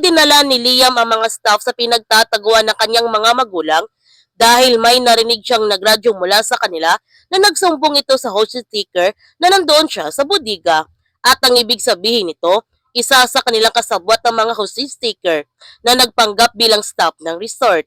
dinala ni Liam ang mga staff sa pinagtataguan ng kanyang mga magulang dahil may narinig siyang nagradyo mula sa kanila na nagsumbong ito sa hostage taker na nandoon siya sa bodega. At ang ibig sabihin nito, isa sa kanilang kasabwat ng mga hostage taker na nagpanggap bilang staff ng resort.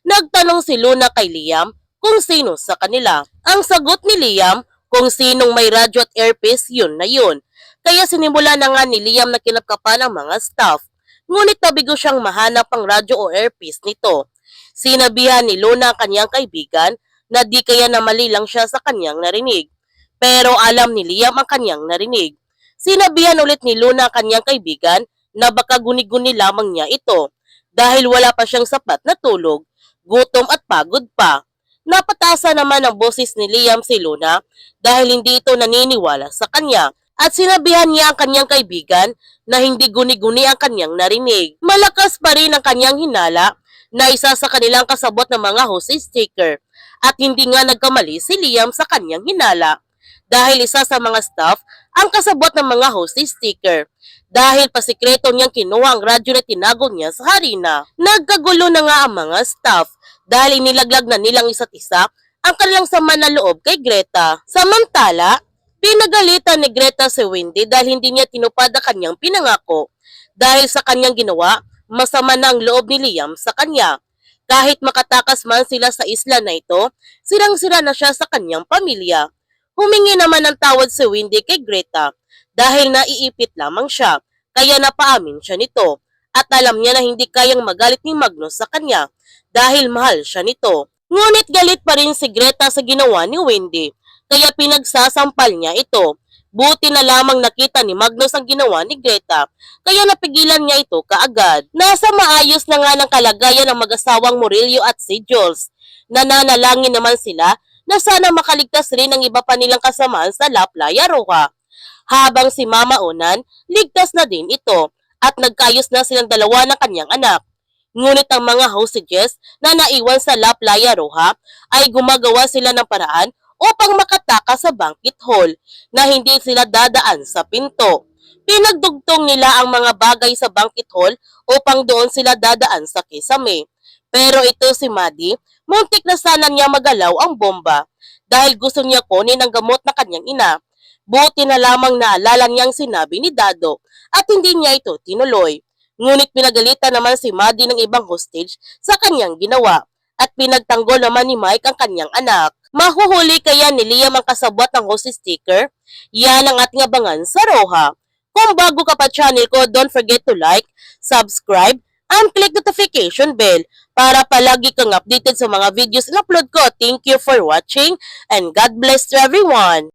Nagtanong si Luna kay Liam kung sino sa kanila. Ang sagot ni Liam, kung sinong may radyo at earpiece, yun na yun. Kaya sinimula na nga ni Liam na kinapkapan ang mga staff. Ngunit nabigo siyang mahanap ang radyo o earpiece nito. Sinabihan ni Luna ang kanyang kaibigan na di kaya na mali lang siya sa kanyang narinig. Pero alam ni Liam ang kanyang narinig. Sinabihan ulit ni Luna ang kanyang kaibigan na baka guni-guni lamang niya ito dahil wala pa siyang sapat na tulog, gutom at pagod pa. Napataasa naman ang boses ni Liam si Luna dahil hindi ito naniniwala sa kanya at sinabihan niya ang kanyang kaibigan na hindi guni-guni ang kanyang narinig. Malakas pa rin ang kanyang hinala na isa sa kanilang kasabot ng mga hostage taker at hindi nga nagkamali si Liam sa kanyang hinala dahil isa sa mga staff ang kasabot ng mga hostage taker dahil pasikreto niyang kinuha ang radyo na tinago niya sa harina. Nagkagulo na nga ang mga staff dahil inilaglag na nilang isa't isa ang kanilang sama na loob kay Greta. Samantala, pinagalitan ni Greta si Wendy dahil hindi niya tinupad ang kanyang pinangako. Dahil sa kanyang ginawa, masama na ang loob ni Liam sa kanya. Kahit makatakas man sila sa isla na ito, sirang-sira na siya sa kanyang pamilya. Humingi naman ng tawad si Wendy kay Greta dahil naiipit lamang siya, kaya napaamin siya nito. At alam niya na hindi kayang magalit ni Magnus sa kanya dahil mahal siya nito. Ngunit galit pa rin si Greta sa ginawa ni Wendy, kaya pinagsasampal niya ito. Buti na lamang nakita ni Magnus ang ginawa ni Greta, kaya napigilan niya ito kaagad. Nasa maayos na nga ng kalagayan ng mag-asawang Murillo at si Jules. Nananalangin naman sila na sana makaligtas rin ang iba pa nilang kasamaan sa La Playa Roja. Habang si Mama Onan, ligtas na din ito at nagkayos na silang dalawa ng kanyang anak. Ngunit ang mga hostages na naiwan sa La Playa Roja ay gumagawa sila ng paraan upang makatakas sa banquet hall na hindi sila dadaan sa pinto. Pinagdugtong nila ang mga bagay sa banquet hall upang doon sila dadaan sa kisame. Pero ito si Maddie, muntik na sana niya magalaw ang bomba dahil gusto niya kunin ang gamot na kanyang ina. Buti na lamang naalala niyang sinabi ni Dado at hindi niya ito tinuloy. Ngunit pinagalitan naman si Maddie ng ibang hostage sa kanyang ginawa at pinagtanggol naman ni Mike ang kanyang anak. Mahuhuli kaya ni Liam ang kasabwat ng hostage taker? Yan ang ating abangan sa Roja. Kung bago ka pa channel ko, don't forget to like, subscribe, and click notification bell para palagi kang updated sa mga videos na upload ko. Thank you for watching and God bless to everyone!